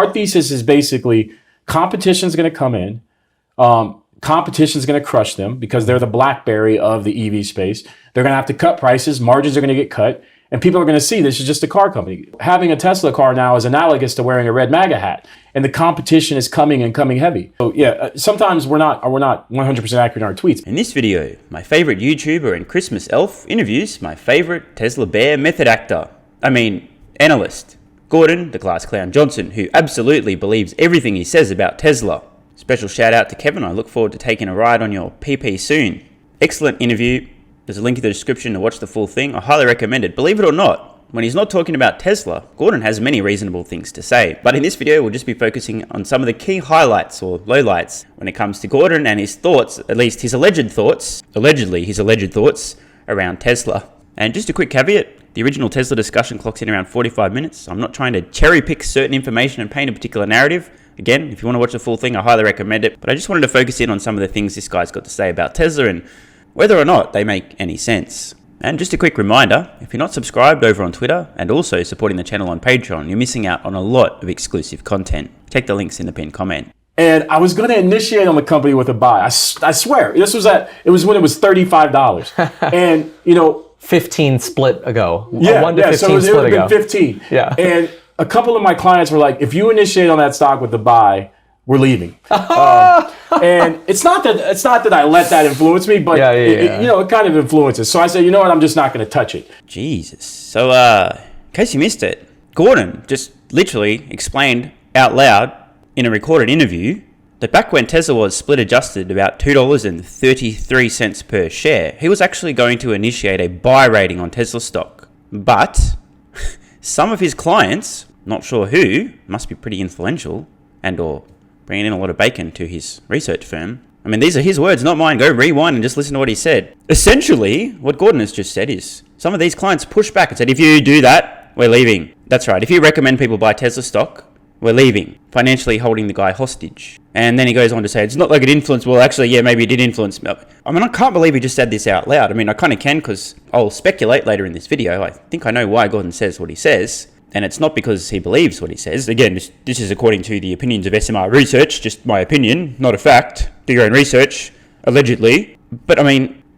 our thesis is basically competition is going to come in. Competition is going to crush them because they're the Blackberry of the EV space. They're going to have to cut prices. Margins are going to get cut. And people are going to see this is just a car company. Having a Tesla car now is analogous to wearing a red MAGA hat. And the competition is coming and coming heavy. So yeah, sometimes we're not 100% accurate in our tweets. In this video, my favorite YouTuber and Christmas elf interviews my favorite Tesla bear method actor. Analyst. Gordon, the class clown Johnson, who absolutely believes everything he says about Tesla. Special shout out to Kevin. I look forward to taking a ride on your PP soon. Excellent interview. There's a link in the description to watch the full thing. I highly recommend it. Believe it or not, when he's not talking about Tesla, Gordon has many reasonable things to say. But in this video, we'll just be focusing on some of the key highlights or lowlights when it comes to Gordon and his thoughts, at least his alleged thoughts around Tesla. And just a quick caveat, the original Tesla discussion clocks in around 45 minutes. I'm not trying to cherry pick certain information and paint a particular narrative. Again, if you want to watch the full thing, I highly recommend it. But I just wanted to focus in on some of the things this guy's got to say about Tesla and whether or not they make any sense. And just a quick reminder, if you're not subscribed over on Twitter and also supporting the channel on Patreon, you're missing out on a lot of exclusive content. Check the links in the pinned comment. And I was going to initiate on the company with a buy. I swear, it was when it was $35. And 15 split ago. Yeah, 1 to 15 so it split would ago. have been 15. Yeah. And a couple of my clients were like, if you initiate on that stock with the buy, we're leaving. And it's not that I let that influence me, but it kind of influences. So I said, you know what, I'm just not going to touch it. Jesus. So, in case you missed it, Gordon just literally explained out loud in a recorded interview that back when Tesla was split adjusted about $2.33 per share, he was actually going to initiate a buy rating on Tesla stock. But some of his clients, not sure who, must be pretty influential and or bringing in a lot of bacon to his research firm. These are his words, not mine. Go rewind and just listen to what he said. Essentially, what Gordon has just said is some of these clients pushed back and said, if you do that, we're leaving. That's right. If you recommend people buy Tesla stock, we're leaving. Financially holding the guy hostage. And then he goes on to say, it's not like it influenced. Well, actually, yeah, maybe it did influence me. I can't believe he just said this out loud. I kind of can because I'll speculate later in this video. I think I know why Gordon says what he says. And it's not because he believes what he says. Again, this is according to the opinions of SMR Research, just my opinion, not a fact. Do your own research, allegedly. But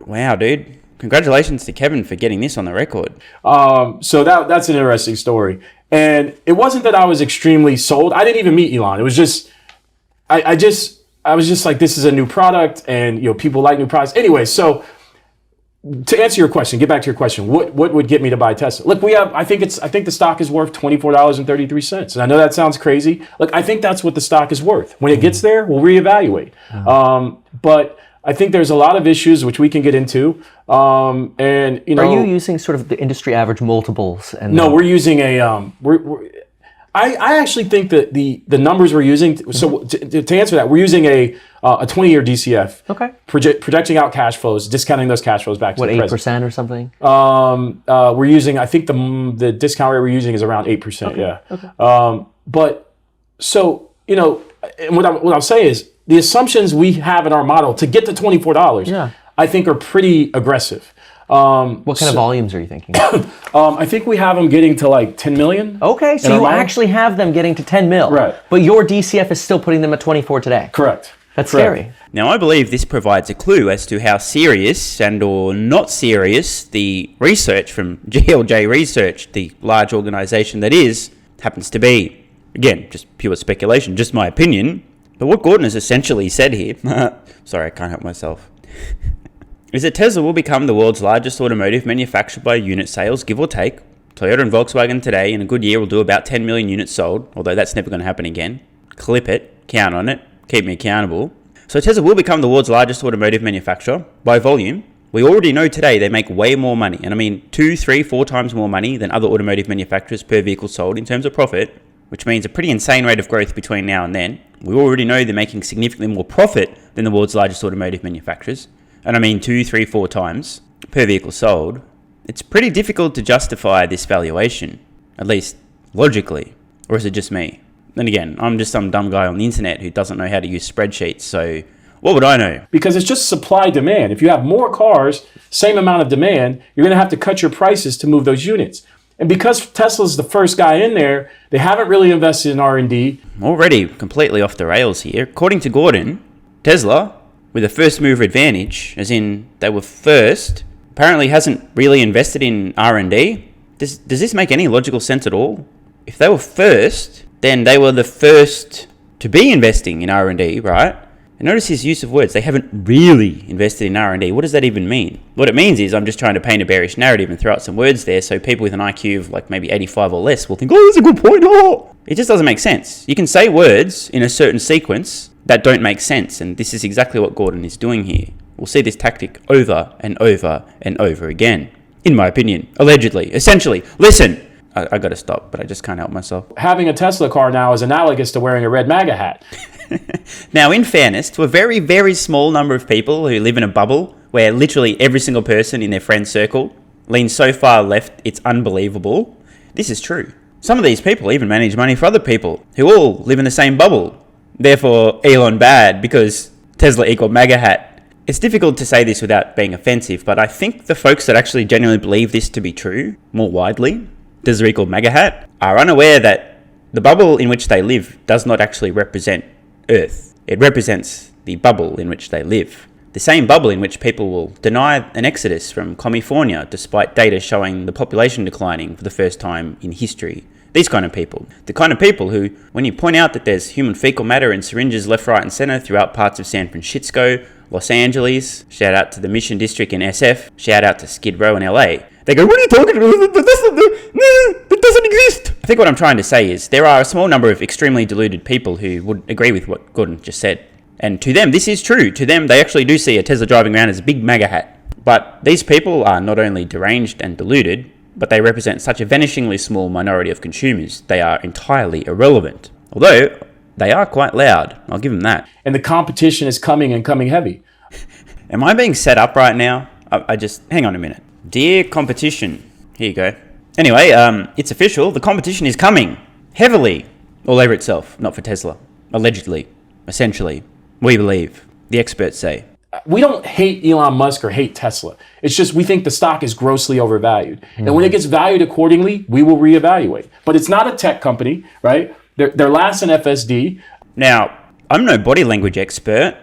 wow, dude. Congratulations to Kevin for getting this on the record. So that's an interesting story. And it wasn't that I was extremely sold. I didn't even meet Elon. It was just, I was just like, this is a new product and people like new products. Anyway, so to answer your question, get back to your question, what would get me to buy Tesla? Look, I think the stock is worth $24.33. And I know that sounds crazy. Look, I think that's what the stock is worth. When it gets there, we'll reevaluate. But I think there's a lot of issues which we can get into. Are you using sort of the industry average multiples? No, we're using I actually think that the numbers we're using, so to answer that, we're using a 20-year DCF. Okay. Projecting out cash flows, discounting those cash flows back to the present. 8% or something? We're using, I think the discount rate we're using is around 8%, okay. yeah. Okay. But so, and what I'll say is the assumptions we have in our model to get to $24, I think are pretty aggressive. What kind of volumes are you thinking? I think we have them getting to like 10 million. Okay, so you actually have them getting to 10 mil. Right. But your DCF is still putting them at 24 today. Correct. That's scary. Now, I believe this provides a clue as to how serious and or not serious the research from GLJ Research, the large organization that happens to be. Again, just pure speculation, just my opinion. But what Gordon has essentially said here, sorry, I can't help myself, is that Tesla will become the world's largest automotive manufacturer by unit sales, give or take. Toyota and Volkswagen today in a good year will do about 10 million units sold, although that's never going to happen again. Clip it, count on it, keep me accountable. So Tesla will become the world's largest automotive manufacturer by volume. We already know today they make way more money, and 2, 3, 4 times more money than other automotive manufacturers per vehicle sold in terms of profit, which means a pretty insane rate of growth between now and then. We already know they're making significantly more profit than the world's largest automotive manufacturers. And 2, 3, 4 times per vehicle sold. It's pretty difficult to justify this valuation, at least logically. Or is it just me? Then again, I'm just some dumb guy on the internet who doesn't know how to use spreadsheets, so what would I know? Because it's just supply demand. If you have more cars, same amount of demand, you're going to have to cut your prices to move those units. And because Tesla's the first guy in there, they haven't really invested in R&D. Already completely off the rails here. According to Gordon, Tesla, with a first mover advantage, as in they were first, apparently hasn't really invested in R&D. Does this make any logical sense at all? If they were first, then they were the first to be investing in R&D, right? And notice his use of words. They haven't really invested in R&D. What does that even mean? What it means is I'm just trying to paint a bearish narrative and throw out some words there so people with an IQ of like maybe 85 or less will think, oh, that's a good point. Oh. It just doesn't make sense. You can say words in a certain sequence that don't make sense. And this is exactly what Gordon is doing here. We'll see this tactic over and over and over again. In my opinion, allegedly, essentially. Listen, I got to stop, but I just can't help myself. Having a Tesla car now is analogous to wearing a red MAGA hat. Now, in fairness, to a very, very small number of people who live in a bubble where literally every single person in their friend circle leans so far left, it's unbelievable. This is true. Some of these people even manage money for other people who all live in the same bubble. Therefore, Elon bad because Tesla equal MAGA hat. It's difficult to say this without being offensive, but I think the folks that actually genuinely believe this to be true, more widely, Tesla equal MAGA hat, are unaware that the bubble in which they live does not actually represent Earth. It represents the bubble in which they live. The same bubble in which people will deny an exodus from California despite data showing the population declining for the first time in history. These kind of people. The kind of people who, when you point out that there's human fecal matter in syringes left, right and center throughout parts of San Francisco, Los Angeles, shout out to the Mission District in SF, shout out to Skid Row in LA. They go, what are you talking about? That doesn't exist. I think what I'm trying to say is there are a small number of extremely deluded people who would agree with what Gordon just said. And to them, this is true. To them, they actually do see a Tesla driving around as a big MAGA hat. But these people are not only deranged and deluded, but they represent such a vanishingly small minority of consumers, they are entirely irrelevant. Although, they are quite loud. I'll give them that. And the competition is coming and coming heavy. Am I being set up right now? I just... Hang on a minute. Dear competition. Here you go. Anyway, it's official. The competition is coming. Heavily. All over itself. Not for Tesla. Allegedly. Essentially. We believe. The experts say. We don't hate Elon Musk or hate Tesla. It's just we think the stock is grossly overvalued. And when it gets valued accordingly, we will reevaluate. But it's not a tech company, right? They're last in FSD. Now, I'm no body language expert,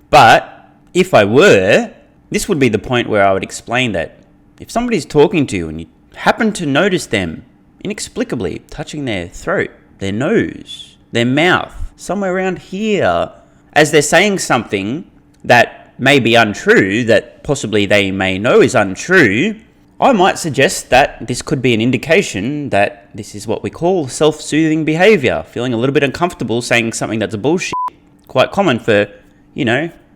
but if I were, this would be the point where I would explain that if somebody's talking to you and you happen to notice them inexplicably touching their throat, their nose, their mouth, somewhere around here, as they're saying something that may be untrue, that possibly they may know is untrue, I might suggest that this could be an indication that this is what we call self-soothing behavior, feeling a little bit uncomfortable saying something that's a bullshit. Quite common for,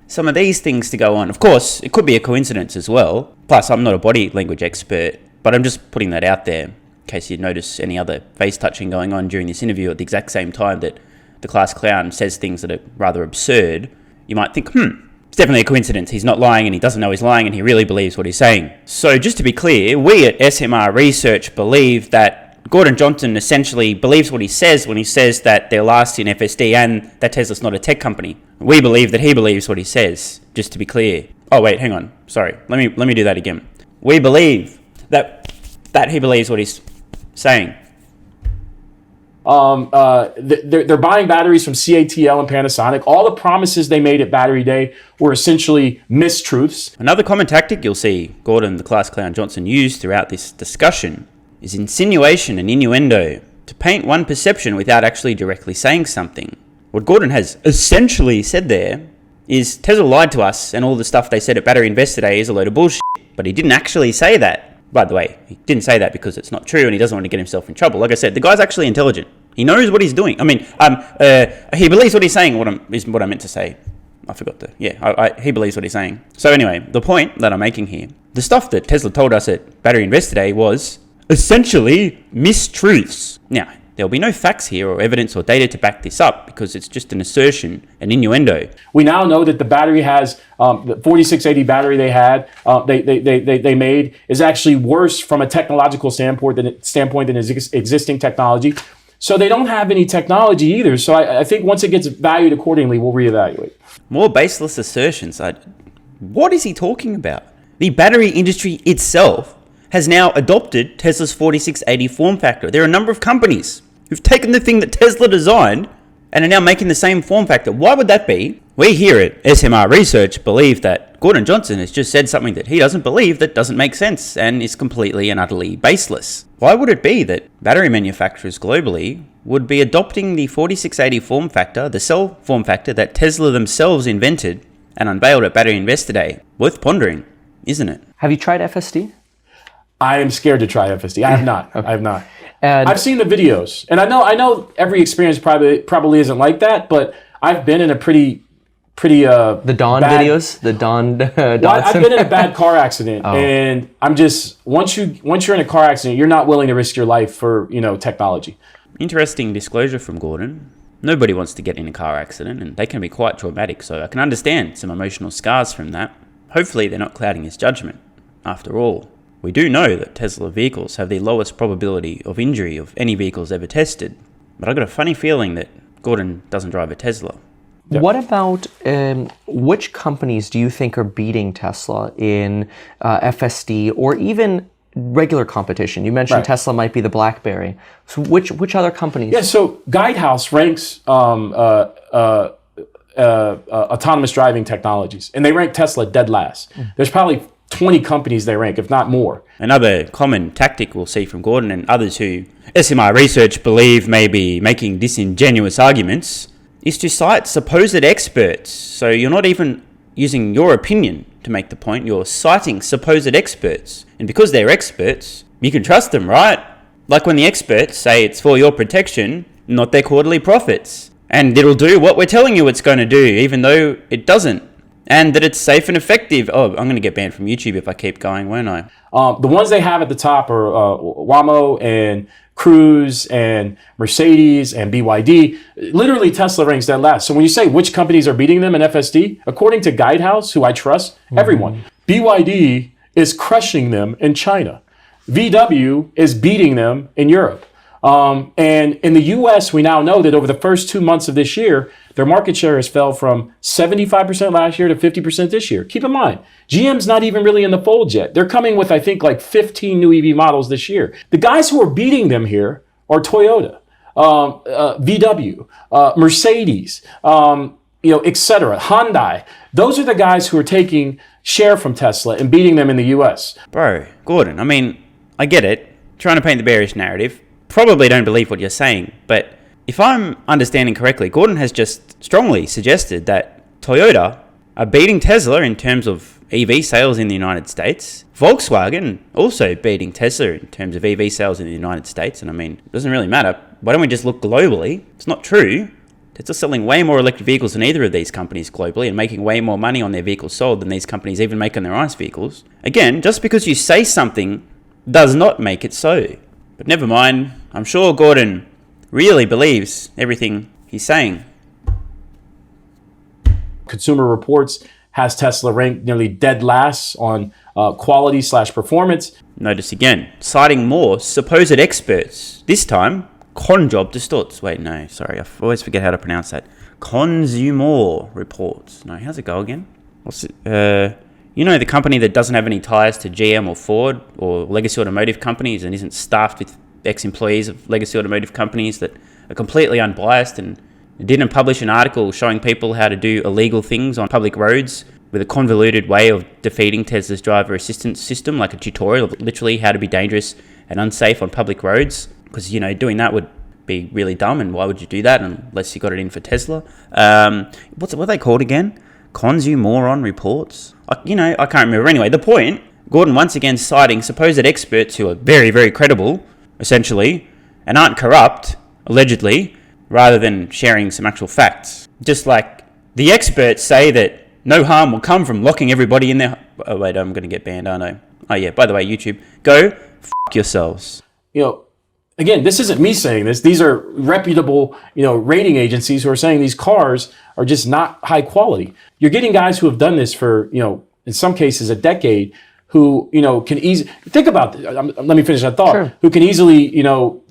some of these things to go on. Of course, it could be a coincidence as well. Plus, I'm not a body language expert, but I'm just putting that out there in case you notice any other face touching going on during this interview at the exact same time that the class clown says things that are rather absurd. You might think, it's definitely a coincidence. He's not lying and he doesn't know he's lying and he really believes what he's saying. So just to be clear, we at SMR Research believe that Gordon Johnson essentially believes what he says when he says that they're last in FSD and that Tesla's not a tech company. We believe that he believes what he says, just to be clear. Oh wait, hang on. Sorry. Let me do that again. We believe that he believes what he's saying. They're buying batteries from CATL and Panasonic. All the promises they made at Battery Day were essentially mistruths. Another common tactic you'll see Gordon, the class clown Johnson, use throughout this discussion is insinuation and innuendo to paint one perception without actually directly saying something. What Gordon has essentially said there is Tesla lied to us and all the stuff they said at Battery Investor Day is a load of bullshit. But he didn't actually say that. By the way, he didn't say that because it's not true and he doesn't want to get himself in trouble. Like I said, the guy's actually intelligent. He knows what he's doing. I mean, he believes what he's saying, is what I meant to say. I forgot he believes what he's saying. So anyway, the point that I'm making here, the stuff that Tesla told us at Battery Investor Day was essentially mistruths. Now, there'll be no facts here or evidence or data to back this up because it's just an assertion, an innuendo. We now know that the battery has, the 4680 battery they made is actually worse from a technological standpoint than existing technology. So they don't have any technology either. So I think once it gets valued accordingly, we'll reevaluate. More baseless assertions. What is he talking about? The battery industry itself has now adopted Tesla's 4680 form factor. There are a number of companies who've taken the thing that Tesla designed and are now making the same form factor. Why would that be? We here at SMR Research believe that Gordon Johnson has just said something that he doesn't believe, that doesn't make sense and is completely and utterly baseless. Why would it be that battery manufacturers globally would be adopting the 4680 form factor, the cell form factor that Tesla themselves invented and unveiled at Battery Investor Day? Worth pondering, isn't it? Have you tried FSD? I am scared to try FSD. I have not. Okay. I have not. And I've seen the videos, and I know every experience probably isn't like that, but I've been in a pretty the Dawn bad, videos, the Dawn well, I've been in a bad car accident, and I'm just once you're in a car accident, you're not willing to risk your life for technology. Interesting disclosure from Gordon. Nobody wants to get in a car accident, and they can be quite traumatic, so I can understand some emotional scars from that. Hopefully they're not clouding his judgment. After all, we do know that Tesla vehicles have the lowest probability of injury of any vehicles ever tested, but I've got a funny feeling that Gordon doesn't drive a Tesla. Yep. What about which companies do you think are beating Tesla in FSD or even regular competition? You mentioned Right. Tesla might be the Blackberry. So which other companies? Yeah, so Guidehouse ranks autonomous driving technologies, and they rank Tesla dead last. There's probably 20 companies they rank, if not more. Another common tactic we'll see from Gordon and others who SMI Research believe may be making disingenuous arguments is to cite supposed experts. So you're not even using your opinion to make the point, you're citing supposed experts. And because they're experts, you can trust them, right? Like when the experts say it's for your protection, not their quarterly profits. And it'll do what we're telling you it's going to do, even though it doesn't. And that it's safe and effective. Oh, I'm going to get banned from YouTube if I keep going, won't I? The ones they have at the top are Waymo and Cruise and Mercedes and BYD. Literally, Tesla ranks dead last. So when you say which companies are beating them in FSD, according to Guidehouse, who I trust, everyone, BYD is crushing them in China. VW is beating them in Europe. And in the US, we now know that over the first 2 months of this year, their market share has fell from 75% last year to 50% this year. Keep in mind, GM's not even really in the fold yet. They're coming with, I think, like 15 new EV models this year. The guys who are beating them here are Toyota, VW, Mercedes, etc., Hyundai. Those are the guys who are taking share from Tesla and beating them in the US. Bro, Gordon, I mean, I get it. Trying to paint the bearish narrative. Probably don't believe what you're saying, but if I'm understanding correctly, Gordon has just strongly suggested that Toyota are beating Tesla in terms of EV sales in the United States. Volkswagen also beating Tesla in terms of EV sales in the United States. And I mean, it doesn't really matter. Why don't we just look globally? It's not true. Tesla's selling way more electric vehicles than either of these companies globally and making way more money on their vehicles sold than these companies even make on their ICE vehicles. Again, just because you say something does not make it so. But never mind, I'm sure Gordon really believes everything he's saying. Consumer Reports has Tesla ranked nearly dead last on quality/performance. Notice again, citing more supposed experts. This time, Conjob Distorts. Wait, no, sorry, I always forget how to pronounce that. Consumer Reports. No, how's it go again? What's it? The company that doesn't have any ties to GM or Ford or legacy automotive companies and isn't staffed with ex-employees of legacy automotive companies that are completely unbiased and didn't publish an article showing people how to do illegal things on public roads with a convoluted way of defeating Tesla's driver assistance system, like a tutorial of literally how to be dangerous and unsafe on public roads. Because, doing that would be really dumb, and why would you do that unless you got it in for Tesla? What are they called again? Consumoron Reports? I can't remember. Anyway, the point, Gordon once again citing supposed experts who are very, very credible, essentially, and aren't corrupt, allegedly, rather than sharing some actual facts. Just like the experts say that no harm will come from locking everybody in their... Oh, wait, I'm going to get banned, aren't I? Oh, yeah, by the way, YouTube, go f*** yourselves. Again, this isn't me saying this. These are reputable, rating agencies who are saying these cars are just not high quality. You're getting guys who have done this for, in some cases, a decade, who, can easily... Think about it. Let me finish that thought. Sure. Who can easily,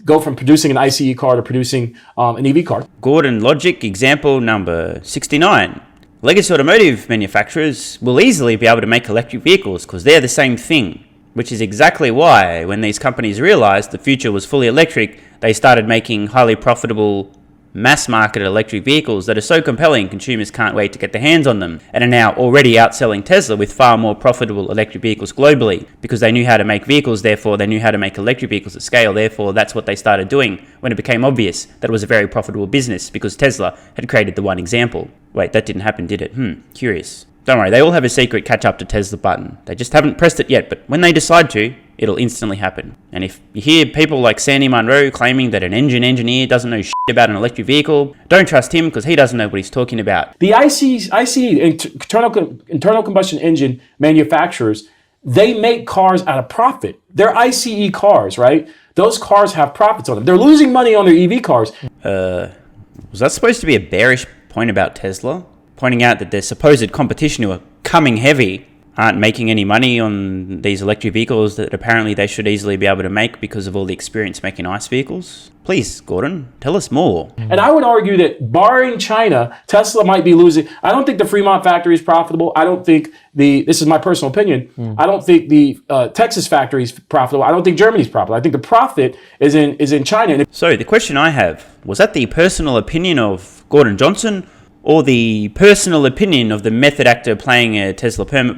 go from producing an ICE car to producing an EV car. Gordon logic, example number 69. Legacy automotive manufacturers will easily be able to make electric vehicles because they're the same thing. which is exactly why when these companies realized the future was fully electric, they started making highly profitable mass-market electric vehicles that are so compelling consumers can't wait to get their hands on them, and are now already outselling Tesla with far more profitable electric vehicles globally, because they knew how to make vehicles, therefore they knew how to make electric vehicles at scale, therefore that's what they started doing when it became obvious that it was a very profitable business, because Tesla had created the one example. Wait, that didn't happen, did it? Curious. Don't worry, they all have a secret catch up to Tesla button. They just haven't pressed it yet, but when they decide to, it'll instantly happen. And if you hear people like Sandy Munro claiming that an engine engineer doesn't know shit about an electric vehicle, don't trust him because he doesn't know what he's talking about. The ICE, internal combustion engine manufacturers, they make cars at a profit. They're ICE cars, right? Those cars have profits on them. They're losing money on their EV cars. Was that supposed to be a bearish point about Tesla? Pointing out that their supposed competition who are coming heavy aren't making any money on these electric vehicles that apparently they should easily be able to make because of all the experience making ICE vehicles? Please, Gordon, tell us more. And I would argue that barring China, Tesla might be losing. I don't think the Fremont factory is profitable. I don't think this is my personal opinion, I don't think the Texas factory is profitable. I don't think Germany's profitable. I think the profit is in China. So the question I have, was that the personal opinion of Gordon Johnson or the personal opinion of the method actor playing a Tesla permit?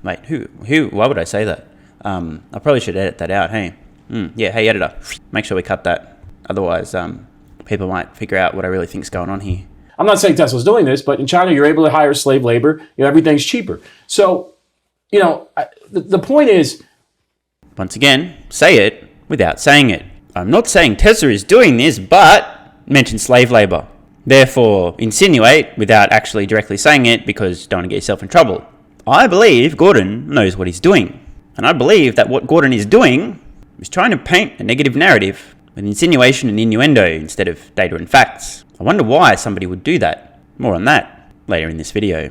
Wait, who, why would I say that? I probably should edit that out, hey? Yeah, hey editor, make sure we cut that. Otherwise, people might figure out what I really think's going on here. I'm not saying Tesla's doing this, but in China, you're able to hire slave labor. Everything's cheaper. So, the point is... Once again, say it without saying it. I'm not saying Tesla is doing this, but mention slave labor. Therefore, insinuate without actually directly saying it because you don't want to get yourself in trouble. I believe Gordon knows what he's doing. And I believe that what Gordon is doing is trying to paint a negative narrative with insinuation and innuendo instead of data and facts. I wonder why somebody would do that. More on that later in this video.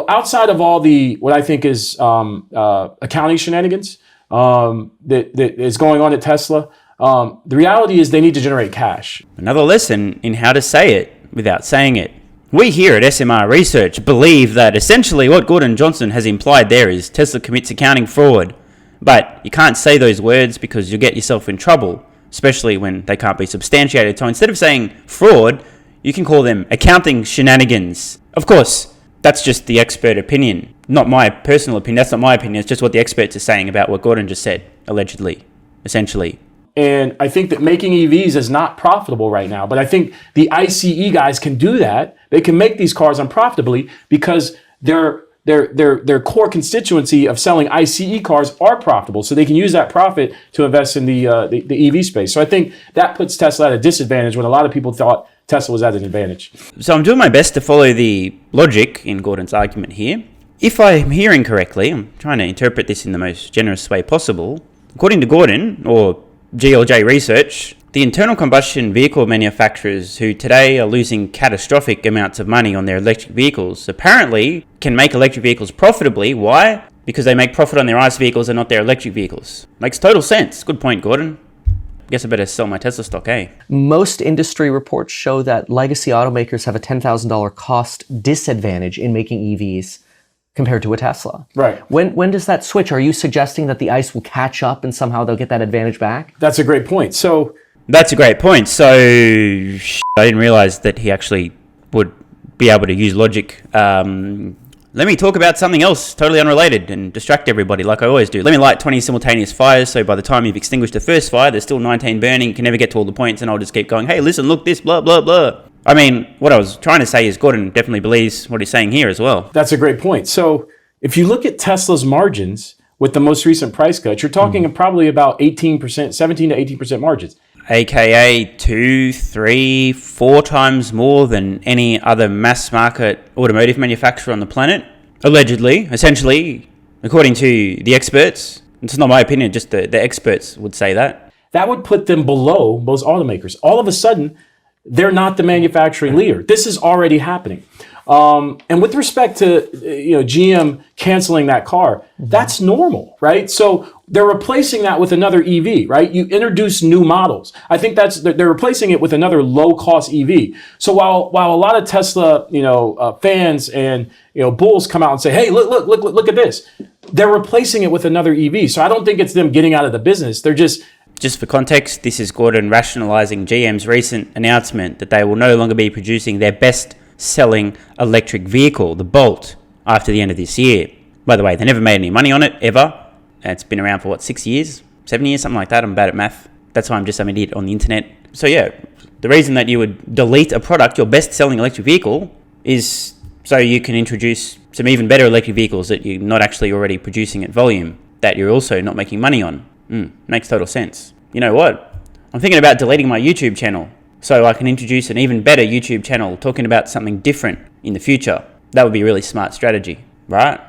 Outside of all the, what I think is accounting shenanigans that is going on at Tesla, the reality is they need to generate cash. Another lesson in how to say it without saying it. We here at SMR Research believe that essentially what Gordon Johnson has implied there is Tesla commits accounting fraud. But you can't say those words because you'll get yourself in trouble, especially when they can't be substantiated. So instead of saying fraud, you can call them accounting shenanigans. Of course, that's just the expert opinion. Not my personal opinion. That's not my opinion. It's just what the experts are saying about what Gordon just said, allegedly, essentially. And I think that making EVs is not profitable right now. But I think the ICE guys can do that. They can make these cars unprofitably because their core constituency of selling ICE cars are profitable. So they can use that profit to invest in the EV space. So I think that puts Tesla at a disadvantage when a lot of people thought Tesla was at an advantage. So I'm doing my best to follow the logic in Gordon's argument here. If I'm hearing correctly, I'm trying to interpret this in the most generous way possible. According to Gordon, or GLJ Research, the internal combustion vehicle manufacturers who today are losing catastrophic amounts of money on their electric vehicles apparently can make electric vehicles profitably. Why? Because they make profit on their ICE vehicles and not their electric vehicles. Makes total sense. Good point, Gordon. Guess I better sell my Tesla stock, eh? Most industry reports show that legacy automakers have a $10,000 cost disadvantage in making EVs compared to a Tesla. Right. When does that switch? Are you suggesting that the ICE will catch up and somehow they'll get that advantage back? That's a great point. That's a great point. So I didn't realize that he actually would be able to use logic. Let me talk about something else totally unrelated and distract everybody like I always do. Let me light 20 simultaneous fires, so by the time you've extinguished the first fire, there's still 19 burning. You can never get to all the points, and I'll just keep going, hey, listen, look, this, blah, blah, blah. I mean, what I was trying to say is Gordon definitely believes what he's saying here as well. That's a great point. So if you look at Tesla's margins with the most recent price cut, you're talking probably about 18%, 17 to 18% margins. AKA 2, 3, 4 times more than any other mass market automotive manufacturer on the planet. Allegedly, essentially, according to the experts. It's not my opinion, just the experts would say that. That would put them below most automakers. All of a sudden, they're not the manufacturing leader. This is already happening. And with respect to GM canceling that car, that's normal, right? So they're replacing that with another EV, right? You introduce new models. I think they're replacing it with another low-cost EV. So while a lot of Tesla fans and bulls come out and say, hey, look at this, they're replacing it with another EV. So I don't think it's them getting out of the business. They're just for context, this is Gordon rationalizing GM's recent announcement that they will no longer be producing their best-selling electric vehicle, the Bolt, after the end of this year. By the way, they never made any money on it, ever. And it's been around for, 6 years? 7 years? Something like that. I'm bad at math. That's why I'm just some idiot on the internet. So yeah, the reason that you would delete a product, your best-selling electric vehicle, is so you can introduce some even better electric vehicles that you're not actually already producing at volume, that you're also not making money on. Makes total sense. You know what? I'm thinking about deleting my YouTube channel so I can introduce an even better YouTube channel talking about something different in the future. That would be a really smart strategy, right?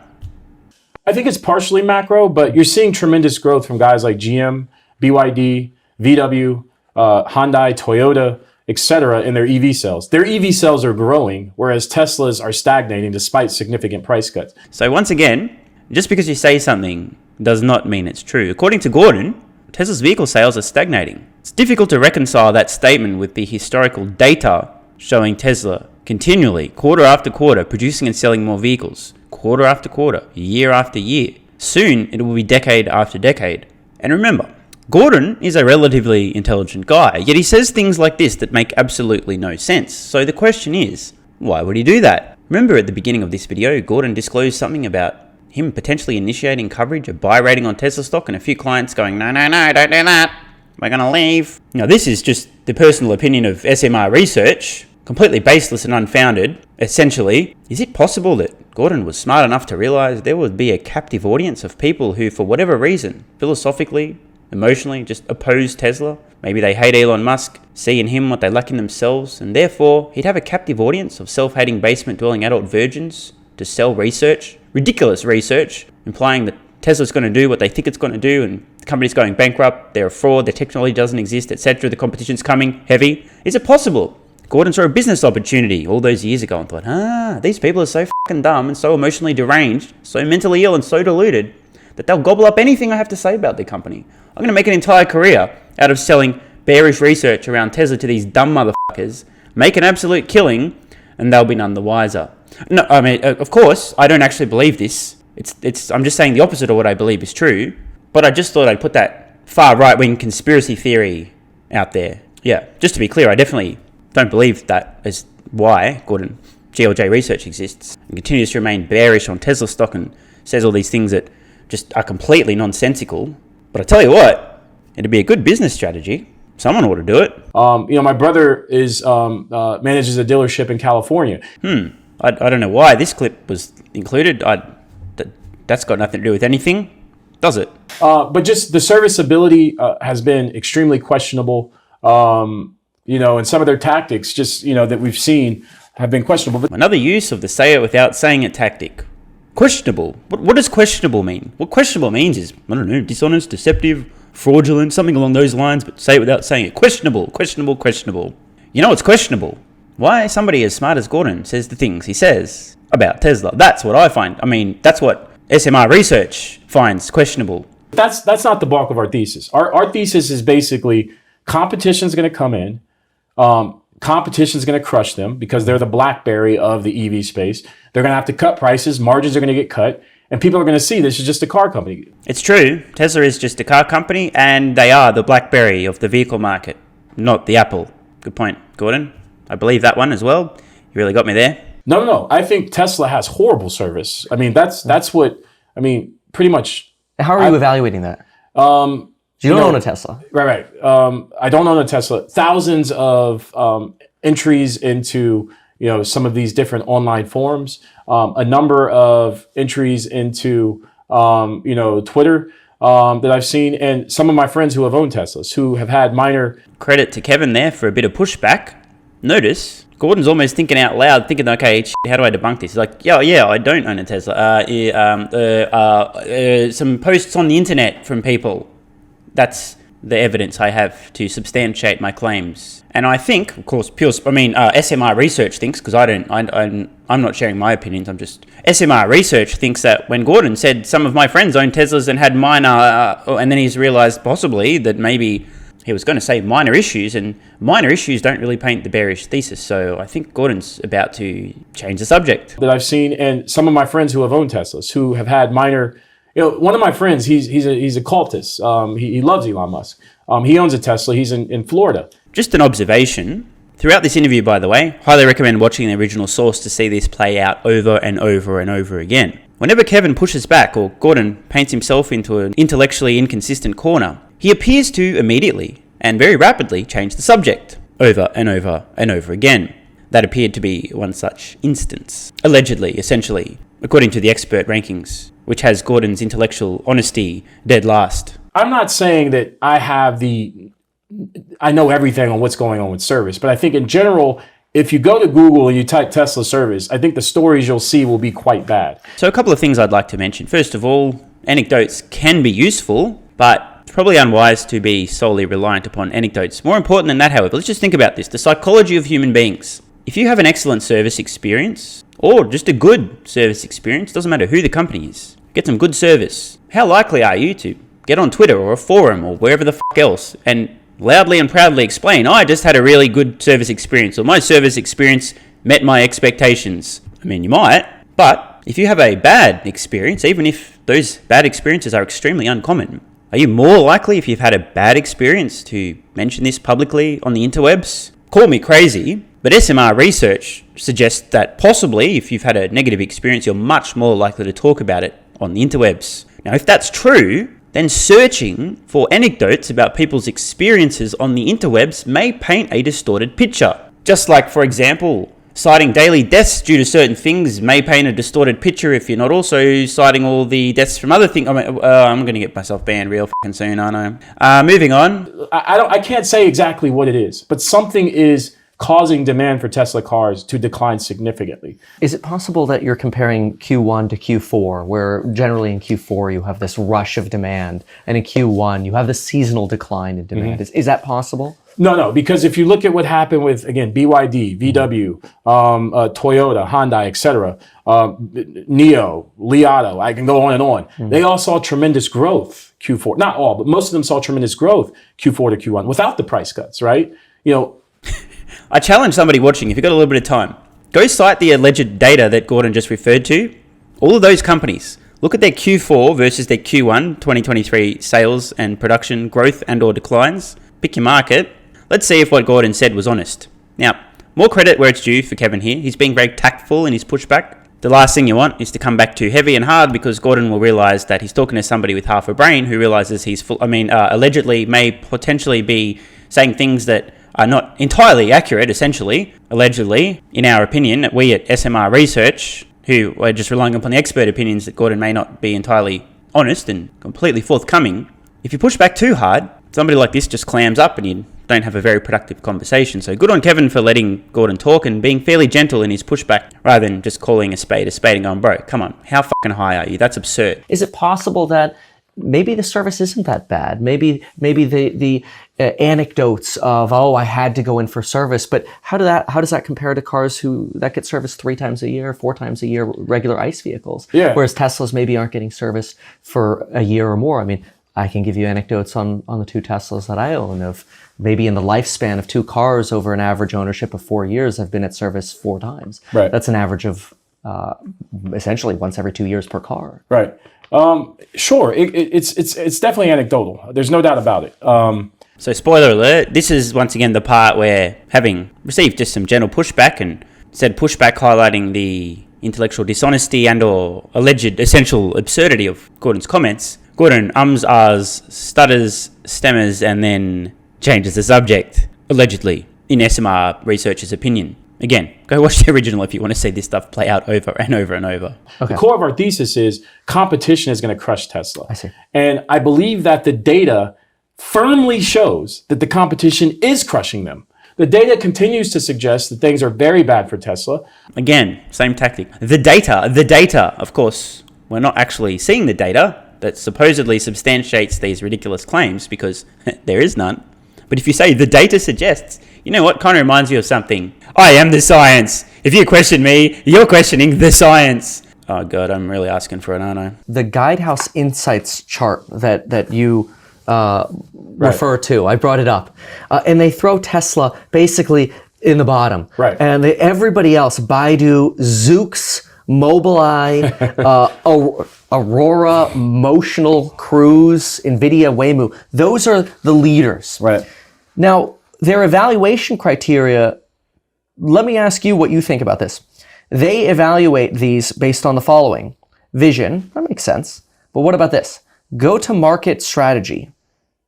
I think it's partially macro, but you're seeing tremendous growth from guys like GM, BYD, VW, Hyundai, Toyota, etc. in their EV sales. Their EV sales are growing, whereas Teslas are stagnating despite significant price cuts. So once again, just because you say something does not mean it's true. According to Gordon, Tesla's vehicle sales are stagnating. It's difficult to reconcile that statement with the historical data showing Tesla continually, quarter after quarter, producing and selling more vehicles. Quarter after quarter, year after year. Soon, it will be decade after decade. And remember, Gordon is a relatively intelligent guy, yet he says things like this that make absolutely no sense. So the question is, why would he do that? Remember at the beginning of this video, Gordon disclosed something about him potentially initiating coverage, a buy rating on Tesla stock, and a few clients going, no, don't do that. We're going to leave. Now, this is just the personal opinion of SMR Research, completely baseless and unfounded. Essentially, is it possible that Gordon was smart enough to realize there would be a captive audience of people who, for whatever reason, philosophically, emotionally, just oppose Tesla? Maybe they hate Elon Musk, see in him what they lack in themselves, and therefore he'd have a captive audience of self-hating basement-dwelling adult virgins to sell research, ridiculous research, implying that Tesla's going to do what they think it's going to do, and the company's going bankrupt, they're a fraud, their technology doesn't exist, etc. The competition's coming heavy. Is it possible Gordon saw a business opportunity all those years ago and thought, these people are so fucking dumb and so emotionally deranged, so mentally ill and so deluded that they'll gobble up anything I have to say about their company. I'm going to make an entire career out of selling bearish research around Tesla to these dumb motherfuckers, make an absolute killing, and they'll be none the wiser. No, I mean, of course, I don't actually believe this. I'm just saying the opposite of what I believe is true, but I just thought I'd put that far right-wing conspiracy theory out there. Yeah, just to be clear, I definitely don't believe that is why GLJ Research exists and continues to remain bearish on Tesla stock and says all these things that just are completely nonsensical. But I tell you what, it'd be a good business strategy. Someone ought to do it. My brother is manages a dealership in California. I don't know why this clip was included. That's got nothing to do with anything, does it? But just the serviceability has been extremely questionable. And some of their tactics, that we've seen, have been questionable. But another use of the say it without saying it tactic. Questionable. What does questionable mean? What questionable means is, I don't know, dishonest, deceptive, fraudulent, something along those lines, but say it without saying it. Questionable. You know what's questionable? Why somebody as smart as Gordon says the things he says about Tesla. That's what I find. I mean, that's what SMR Research finds questionable. That's not the bulk of our thesis. Our thesis is basically competition is going to come in. Competition is going to crush them because they're the Blackberry of the EV space. They're going to have to cut prices. Margins are going to get cut. And people are going to see this is just a car company. It's true. Tesla is just a car company, and they are the Blackberry of the vehicle market, not the Apple. Good point, Gordon. I believe that one as well. You really got me there. No. I think Tesla has horrible service. I mean, that's what, pretty much. How are you evaluating that? You don't own a Tesla. Right. I don't own a Tesla. Thousands of entries into some of these different online forums. A number of entries into Twitter that I've seen, and some of my friends who have owned Teslas who have had minor. Credit to Kevin there for a bit of pushback. Notice Gordon's almost thinking out loud, thinking, okay, how do I debunk this? He's like, yeah, I don't own a Tesla. Some posts on the internet from people. That's the evidence I have to substantiate my claims. And I think, of course, SMR Research thinks, because I'm not sharing my opinions, SMR Research thinks that when Gordon said some of my friends own Teslas and had minor, and then he's realized possibly that maybe he was going to say minor issues, and minor issues don't really paint the bearish thesis. So I think Gordon's about to change the subject. That I've seen, and some of my friends who have owned Teslas who have had minor One of my friends, he's a cultist. He loves Elon Musk. He owns a Tesla. He's in Florida. Just an observation. Throughout this interview, by the way, highly recommend watching the original source to see this play out over and over and over again. Whenever Kevin pushes back or Gordon paints himself into an intellectually inconsistent corner, he appears to immediately and very rapidly change the subject over and over and over again. That appeared to be one such instance. Allegedly, essentially, according to the expert rankings, which has Gordon's intellectual honesty dead last. I'm not saying that I know everything on what's going on with service, but I think in general, if you go to Google and you type Tesla service, I think the stories you'll see will be quite bad. So a couple of things I'd like to mention. First of all, anecdotes can be useful, but it's probably unwise to be solely reliant upon anecdotes. More important than that, however, let's just think about this. The psychology of human beings. If you have an excellent service experience, or just a good service experience, doesn't matter who the company is, get some good service. How likely are you to get on Twitter or a forum or wherever the fuck else and loudly and proudly explain, I just had a really good service experience, or my service experience met my expectations? I mean, you might, but if you have a bad experience, even if those bad experiences are extremely uncommon, are you more likely, if you've had a bad experience, to mention this publicly on the interwebs? Call me crazy, but SMR research suggests that possibly, if you've had a negative experience, you're much more likely to talk about it on the interwebs. Now, if that's true, then searching for anecdotes about people's experiences on the interwebs may paint a distorted picture. Just like, for example, citing daily deaths due to certain things may paint a distorted picture if you're not also citing all the deaths from other things. I'm going to get myself banned real fucking soon, aren't I? Moving on. I can't say exactly what it is, but something is causing demand for Tesla cars to decline significantly. Is it possible that you're comparing Q1 to Q4, where generally in Q4 you have this rush of demand, and in Q1 you have the seasonal decline in demand? Is that possible? No, because if you look at what happened with, again, BYD, VW, Toyota, Hyundai, etc., NIO, Li Auto, I can go on and on. They all saw tremendous growth Q4. Not all, but most of them saw tremendous growth Q4 to Q1 without the price cuts, right? I challenge somebody watching, if you've got a little bit of time, go cite the alleged data that Gordon just referred to. All of those companies, look at their Q4 versus their Q1 2023 sales and production growth and or declines. Pick your market. Let's see if what Gordon said was honest. Now, more credit where it's due for Kevin here. He's being very tactful in his pushback. The last thing you want is to come back too heavy and hard, because Gordon will realize that he's talking to somebody with half a brain who realizes he's allegedly may potentially be saying things that are not entirely accurate, essentially. Allegedly, in our opinion, we at SMR Research, who are just relying upon the expert opinions that Gordon may not be entirely honest and completely forthcoming. If you push back too hard, somebody like this just clams up and you don't have a very productive conversation. So good on Kevin for letting Gordon talk and being fairly gentle in his pushback, rather than just calling a spade and going, bro, come on, how fucking high are you? That's absurd. Is it possible that maybe the service isn't that bad? Maybe the anecdotes of, I had to go in for service, but how does that compare to cars that get serviced 3 times a year, 4 times a year, regular ICE vehicles? Yeah. Whereas Teslas maybe aren't getting service for a year or more. I mean, I can give you anecdotes on the 2 Teslas that I own of maybe in the lifespan of 2 cars over an average ownership of 4 years, I've been at service 4 times. Right. That's an average of essentially once every 2 years per car. Right. Sure. It's definitely anecdotal. There's no doubt about it. So spoiler alert, this is once again the part where, having received just some general pushback and said pushback highlighting the intellectual dishonesty and or alleged essential absurdity of Gordon's comments, Gordon ums, ahs, stutters, stammers, and then changes the subject, allegedly, in SMR Research's opinion. Again, go watch the original if you want to see this stuff play out over and over and over. Okay. The core of our thesis is competition is going to crush Tesla. I see. And I believe that the data firmly shows that the competition is crushing them. The data continues to suggest that things are very bad for Tesla. Again, same tactic. The data, of course, we're not actually seeing the data that supposedly substantiates these ridiculous claims, because there is none. But if you say the data suggests, you know what, kind of reminds you of something. I am the science. If you question me, you're questioning the science. Oh God, I'm really asking for it, aren't I? The Guidehouse Insights chart that you refer to, I brought it up, and they throw Tesla basically in the bottom. Right. And everybody else, Baidu, Zoox, Mobileye, Aurora, Motional, Cruise, NVIDIA, Waymo. Those are the leaders. Right. Now, their evaluation criteria, let me ask you what you think about this. They evaluate these based on the following. Vision, that makes sense. But what about this? Go-to-market strategy,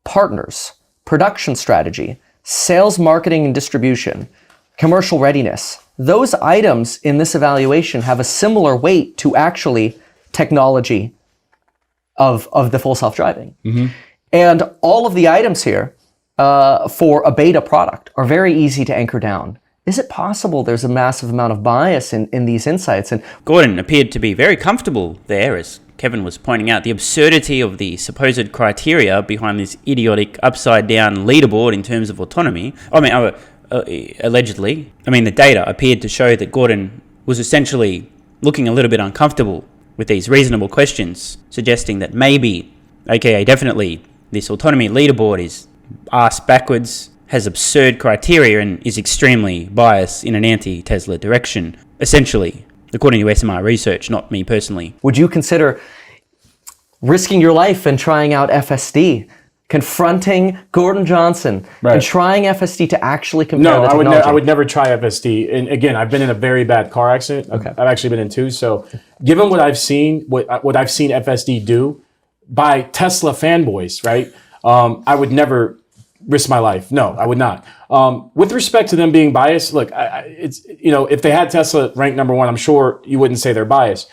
partners, production strategy, sales, marketing, and distribution, commercial readiness. Those items in this evaluation have a similar weight to actually technology of the full self-driving. And all of the items here for a beta product are very easy to anchor down. Is it possible there's a massive amount of bias in these insights? And Gordon appeared to be very comfortable there, as Kevin was pointing out, the absurdity of the supposed criteria behind this idiotic upside-down leaderboard in terms of autonomy. I mean, allegedly. I mean, the data appeared to show that Gordon was essentially looking a little bit uncomfortable with these reasonable questions, suggesting that maybe, aka definitely, this autonomy leaderboard is arse backwards, has absurd criteria, and is extremely biased in an anti-Tesla direction, essentially, according to SMR research, not me personally. would you consider risking your life and trying out FSD, confronting Gordon Johnson, Right. and trying FSD to actually compare No, the I technology? would never try FSD. And again, I've been in a very bad car accident. Okay. I've actually been in two. So given what I've seen, what I've seen FSD do by Tesla fanboys, right? I would never risk my life. No, I would not. With respect to them being biased, look, it's, if they had Tesla ranked number one, I'm sure you wouldn't say they're biased.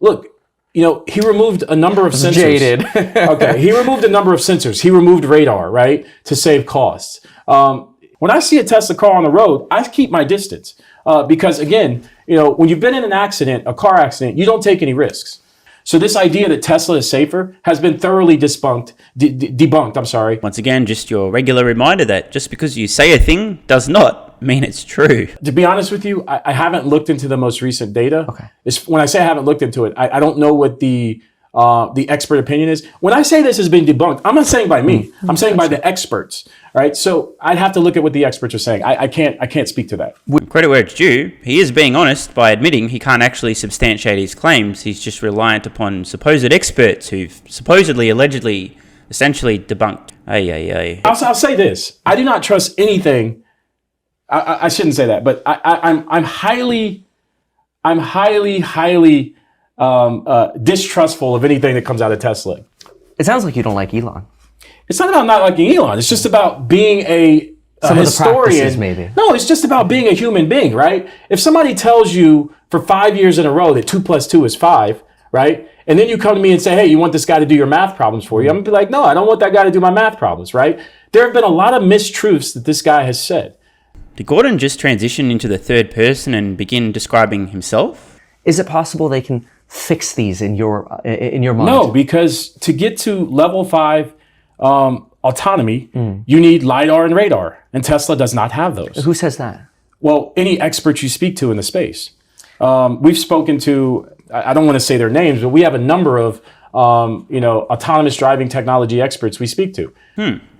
Look, he removed a number of sensors. Jaded. Okay, he removed a number of sensors. He removed radar, right, to save costs. When I see a Tesla car on the road, I keep my distance because, again, when you've been in an accident, a car accident, you don't take any risks. So this idea that Tesla is safer has been thoroughly debunked. I'm sorry. Once again, just your regular reminder that just because you say a thing does not mean it's true. To be honest with you, I haven't looked into the most recent data. Okay. When I say I haven't looked into it, I don't know what the expert opinion is. When I say this has been debunked, I'm not saying by me. I'm saying by the experts. Right. So I'd have to look at what the experts are saying. I can't speak to that. Credit where it's due, he is being honest by admitting he can't actually substantiate his claims. He's just reliant upon supposed experts who've supposedly, allegedly, essentially debunked. I'll say this: I do not trust anything. I shouldn't say that, but I'm highly distrustful of anything that comes out of Tesla. It sounds like you don't like Elon. It's not about not liking Elon. It's just about being a Some of the historian. practices, maybe. No, it's just about being a human being, right? If somebody tells you for 5 years in a row that 2 + 2 is 5, right? And then you come to me and say, hey, you want this guy to do your math problems for you? I'm going to be like, no, I don't want that guy to do my math problems, right? There have been a lot of mistruths that this guy has said. Did Gordon just transition into the third person and begin describing himself? Is it possible they can fix these in your mind? No, because to get to level 5 autonomy, you need LiDAR and radar, and Tesla does not have those. Who says that? Well, any experts you speak to in the space. We've spoken to, I don't want to say their names, but we have a number of, autonomous driving technology experts we speak to.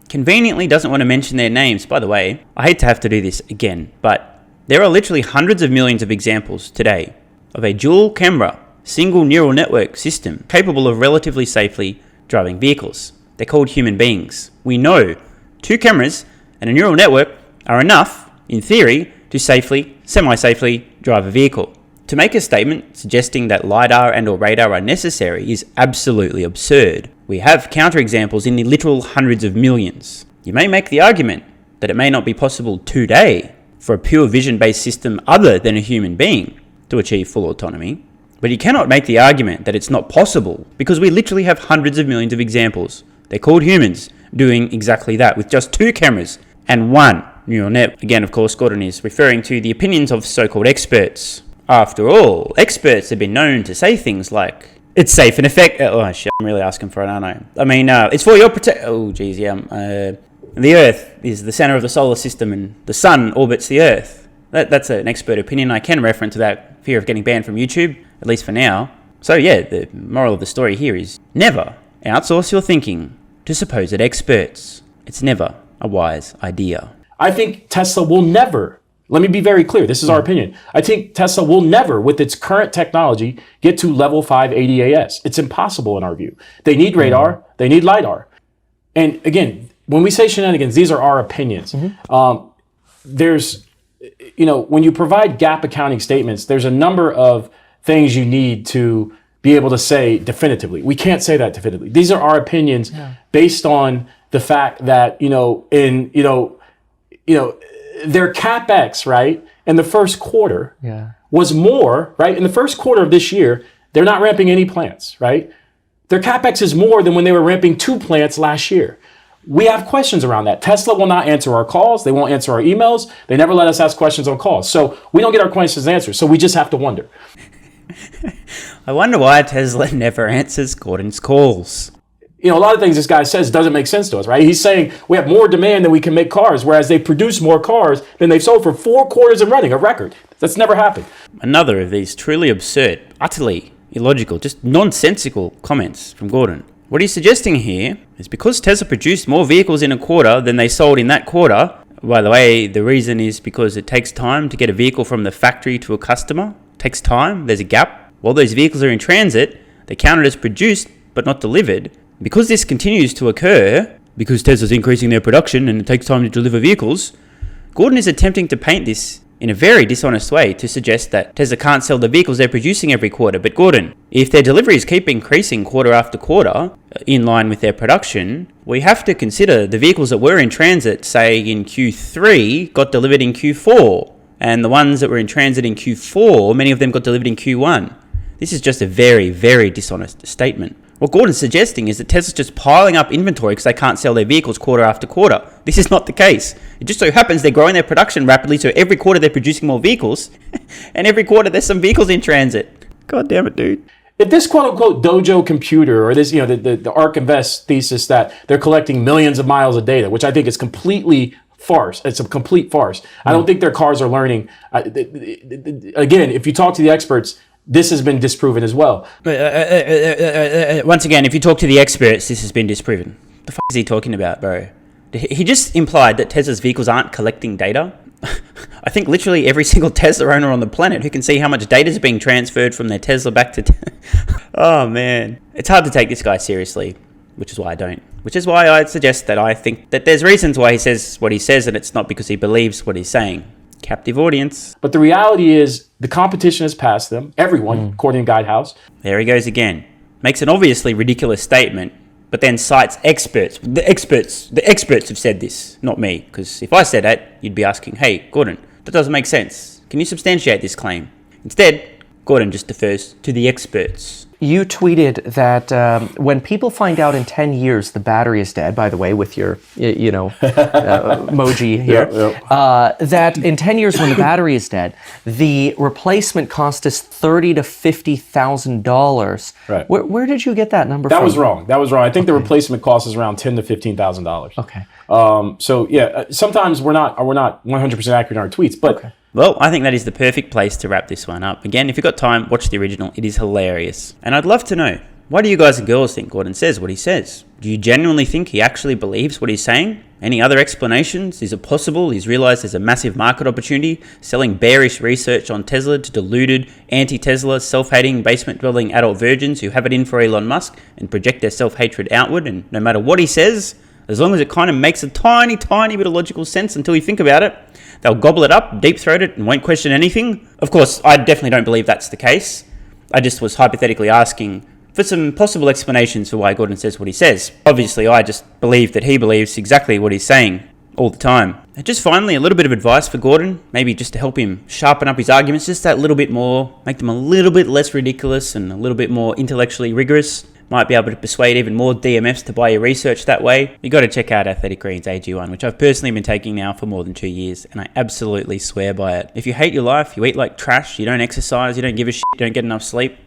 Conveniently doesn't want to mention their names. By the way, I hate to have to do this again, but there are literally hundreds of millions of examples today of a dual camera, single neural network system capable of relatively safely driving vehicles. They're called human beings. We know 2 cameras and a neural network are enough, in theory, to safely, semi-safely drive a vehicle. To make a statement suggesting that LiDAR and or radar are necessary is absolutely absurd. We have counterexamples in the literal hundreds of millions. You may make the argument that it may not be possible today for a pure vision-based system other than a human being to achieve full autonomy, but you cannot make the argument that it's not possible because we literally have hundreds of millions of examples. They're called humans doing exactly that with just 2 cameras and 1 neural net. Again, of course, Gordon is referring to the opinions of so-called experts. After all, experts have been known to say things like, it's safe and effective. Oh shit, I'm really asking for it, aren't I? I mean, it's for your oh geez, yeah. The Earth is the center of the solar system and the sun orbits the Earth. That's an expert opinion. I can reference without fear of getting banned from YouTube, at least for now. So yeah, the moral of the story here is never outsource your thinking to supposed experts. It's never a wise idea. I think Tesla will never let me be very clear. This is our opinion. I think Tesla will never, with its current technology, get to level 5 ADAS. It's impossible in our view. They need radar. They need LiDAR. And again, when we say shenanigans, these are our opinions. There's, when you provide gap accounting statements, there's a number of things you need to be able to say definitively. We can't say that definitively. These are our opinions based on the fact that, their CapEx, right, in the first quarter was more, right? In the first quarter of this year, they're not ramping any plants, right? Their CapEx is more than when they were ramping 2 plants last year. We have questions around that. Tesla will not answer our calls. They won't answer our emails. They never let us ask questions on calls. So we don't get our questions answered. So we just have to wonder. I wonder why Tesla never answers Gordon's calls. A lot of things this guy says doesn't make sense to us, right? He's saying we have more demand than we can make cars, whereas they produce more cars than they've sold for 4 quarters in running, a record. That's never happened. Another of these truly absurd, utterly illogical, just nonsensical comments from Gordon. What he's suggesting here is because Tesla produced more vehicles in a quarter than they sold in that quarter. By the way, the reason is because it takes time to get a vehicle from the factory to a customer. It takes time. There's a gap. While those vehicles are in transit, they're counted as produced but not delivered. Because this continues to occur, because Tesla's increasing their production and it takes time to deliver vehicles, Gordon is attempting to paint this in a very dishonest way to suggest that Tesla can't sell the vehicles they're producing every quarter. But Gordon, if their deliveries keep increasing quarter after quarter in line with their production, we have to consider the vehicles that were in transit, say in Q3, got delivered in Q4. And the ones that were in transit in Q4, many of them got delivered in Q1. This is just a very, very dishonest statement. What Gordon's suggesting is that Tesla's just piling up inventory because they can't sell their vehicles quarter after quarter. This is not the case. It just so happens they're growing their production rapidly, so every quarter they're producing more vehicles, and every quarter there's some vehicles in transit. God damn it, dude. If this quote-unquote dojo computer or this, the ARK Invest thesis that they're collecting millions of miles of data, which I think is completely farce. It's a complete farce. I don't think their cars are learning. Again, if you talk to the experts, this has been disproven as well. Once again, if you talk to the experts, this has been disproven. The fuck is he talking about, bro? He just implied that Tesla's vehicles aren't collecting data. I think literally every single Tesla owner on the planet who can see how much data is being transferred from their Tesla back to... Oh, man. It's hard to take this guy seriously, which is why I don't. Which is why I suggest that I think that there's reasons why he says what he says, and it's not because he believes what he's saying. Captive audience. But the reality is the competition has passed them. Everyone, according to Guidehouse. There he goes again. Makes an obviously ridiculous statement, but then cites experts. The experts have said this, not me. Because if I said that, you'd be asking, hey, Gordon, that doesn't make sense. Can you substantiate this claim? Instead, Gordon just defers to the experts. You tweeted that when people find out in 10 years the battery is dead, by the way, with your, emoji here, that in 10 years when the battery is dead, the replacement cost is $30,000 to $50,000. Right. Where did you get that number from? That was wrong. I think the replacement cost is around $10,000 to $15,000. Okay. So yeah, sometimes we're not 100% accurate in our tweets, but. Okay. Well, I think that is the perfect place to wrap this one up. Again, if you've got time, watch the original. It is hilarious. And I'd love to know, why do you guys and girls think Gordon says what he says? Do you genuinely think he actually believes what he's saying? Any other explanations? Is it possible he's realized there's a massive market opportunity selling bearish research on Tesla to deluded, anti-Tesla, self-hating, basement-dwelling adult virgins who have it in for Elon Musk and project their self-hatred outward, and no matter what he says, as long as it kind of makes a tiny, tiny bit of logical sense until you think about it, they'll gobble it up, deep-throat it, and won't question anything. Of course, I definitely don't believe that's the case. I just was hypothetically asking for some possible explanations for why Gordon says what he says. Obviously, I just believe that he believes exactly what he's saying all the time. And just finally, a little bit of advice for Gordon, maybe just to help him sharpen up his arguments just that little bit more, make them a little bit less ridiculous and a little bit more intellectually rigorous. Might be able to persuade even more DMFs to buy your research that way. You got to check out Athletic Greens AG1, which I've personally been taking now for more than 2 years, and I absolutely swear by it. If you hate your life, you eat like trash, you don't exercise, you don't give a shit, you don't get enough sleep,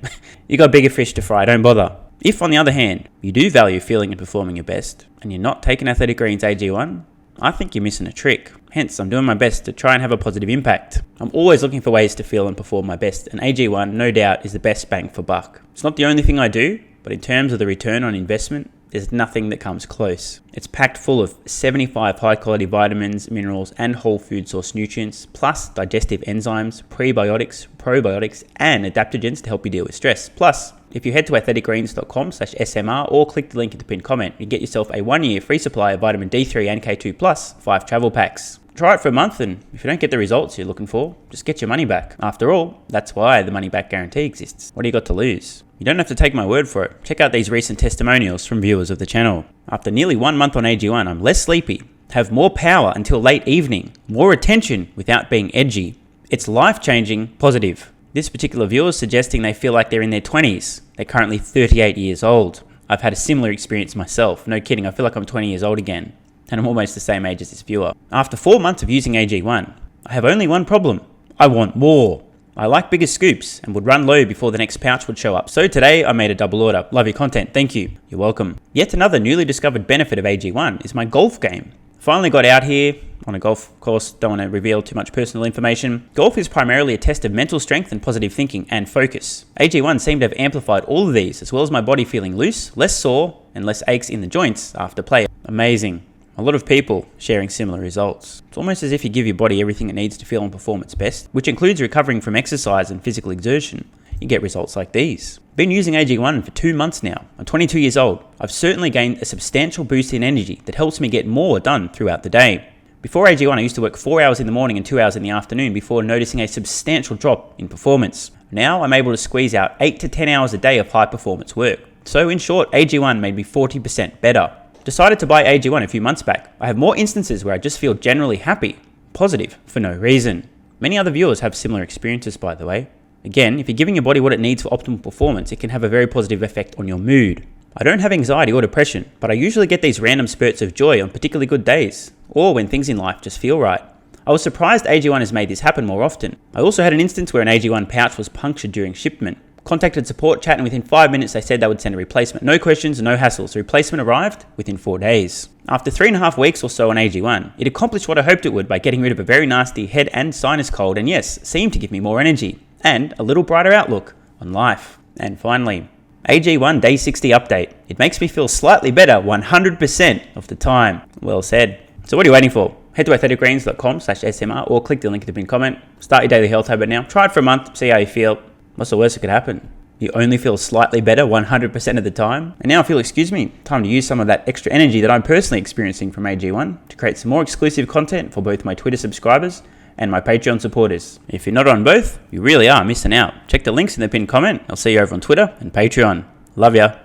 you got bigger fish to fry, don't bother. If, on the other hand, you do value feeling and performing your best, and you're not taking Athletic Greens AG1, I think you're missing a trick. Hence, I'm doing my best to try and have a positive impact. I'm always looking for ways to feel and perform my best, and AG1, no doubt, is the best bang for buck. It's not the only thing I do, but in terms of the return on investment, there's nothing that comes close. It's packed full of 75 high-quality vitamins, minerals, and whole food source nutrients, plus digestive enzymes, prebiotics, probiotics, and adaptogens to help you deal with stress. Plus, if you head to athleticgreens.com/SMR or click the link in the pinned comment, you get yourself a 1-year free supply of vitamin D3 and K2 plus 5 travel packs. Try it for a month, and if you don't get the results you're looking for, just get your money back. After all, that's why the money back guarantee exists. What do you got to lose? You don't have to take my word for it. Check out these recent testimonials from viewers of the channel. After nearly 1 month on AG1, I'm less sleepy, have more power until late evening, more attention without being edgy. It's life-changing, positive. This particular viewer is suggesting they feel like they're in their 20s. They're currently 38 years old. I've had a similar experience myself. No kidding, I feel like I'm 20 years old again. And I'm almost the same age as this viewer. After 4 months of using AG1, I have only one problem. I want more. I like bigger scoops and would run low before the next pouch would show up. So today I made a double order. Love your content, thank you. You're welcome. Yet another newly discovered benefit of AG1 is my golf game. Finally got out here on a golf course, don't want to reveal too much personal information. Golf is primarily a test of mental strength and positive thinking and focus. AG1 seemed to have amplified all of these, as well as my body feeling loose, less sore, and less aches in the joints after play. Amazing. A lot of people sharing similar results. It's almost as if you give your body everything it needs to feel and perform its best, which includes recovering from exercise and physical exertion. You get results like these. Been using AG1 for 2 months now. I'm 22 years old. I've certainly gained a substantial boost in energy that helps me get more done throughout the day. Before AG1, I used to work 4 hours in the morning and 2 hours in the afternoon before noticing a substantial drop in performance. Now I'm able to squeeze out 8 to 10 hours a day of high performance work. So in short, AG1 made me 40% better. Decided to buy AG1 a few months back. I have more instances where I just feel generally happy, positive, for no reason. Many other viewers have similar experiences, by the way. Again, if you're giving your body what it needs for optimal performance, it can have a very positive effect on your mood. I don't have anxiety or depression, but I usually get these random spurts of joy on particularly good days, or when things in life just feel right. I was surprised AG1 has made this happen more often. I also had an instance where an AG1 pouch was punctured during shipment. Contacted support chat, and within 5 minutes they said they would send a replacement. No questions, no hassles. The replacement arrived within 4 days. After 3.5 weeks or so on AG1, it accomplished what I hoped it would by getting rid of a very nasty head and sinus cold, and yes, seemed to give me more energy and a little brighter outlook on life. And finally, AG1 Day 60 update. It makes me feel slightly better 100% of the time. Well said. So what are you waiting for? Head to athleticgreens.com/SMR or click the link in the pinned comment. Start your daily health habit now. Try it for a month, see how you feel. What's the worst that could happen? You only feel slightly better 100% of the time. And now if you'll excuse me, time to use some of that extra energy that I'm personally experiencing from AG1 to create some more exclusive content for both my Twitter subscribers and my Patreon supporters. If you're not on both, you really are missing out. Check the links in the pinned comment. I'll see you over on Twitter and Patreon. Love ya.